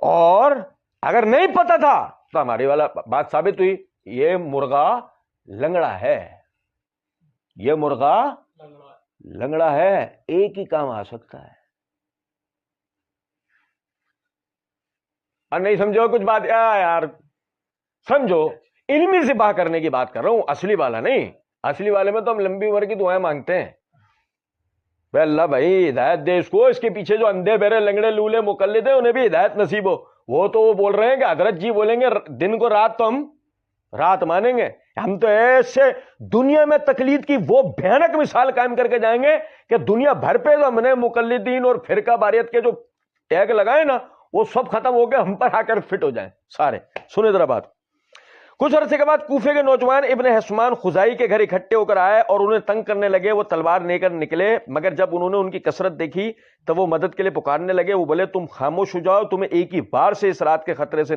اور اگر نہیں پتا تھا تو ہماری والا بات ثابت ہوئی، یہ مرغا لنگڑا ہے، یہ مرغا لنگڑا ہے، ایک ہی کام آ سکتا ہے. اور نہیں سمجھو کچھ بات یار، سمجھو علمی ذبح کرنے کی بات کر رہا ہوں، اصلی والا نہیں. اصلی والے میں تو ہم لمبی عمر کی دعائیں مانگتے ہیں، بھائی اللہ بھائی ہدایت دے اس کو، اس کے پیچھے جو اندھے بہرے لنگڑے لولے مقلد ہیں انہیں بھی ہدایت نصیب ہو. وہ تو وہ بول رہے ہیں کہ حضرت جی بولیں گے دن کو رات تو ہم رات مانیں گے. ہم تو ایسے دنیا میں تقلید کی وہ بھیانک مثال قائم کر کے جائیں گے کہ دنیا بھر پہ جو ہم نے مقلدین اور فرقہ باریت کے جو ٹیگ لگائے نا وہ سب ختم ہو کے ہم پر آ کر فٹ ہو جائیں سارے. سنیں ذرا بات. کچھ عرصے کے بعد کوفے کے نوجوان ابن حسمان خزائی کے گھر اکٹھے ہو کر آئے اور انہیں تنگ کرنے لگے. وہ تلوار لے کر نکلے، مگر جب انہوں نے ان کی کثرت دیکھی تو وہ مدد کے لیے پکارنے لگے. وہ بولے تم خاموش ہو جاؤ، تمہیں ایک ہی بار سے اس رات کے خطرے سے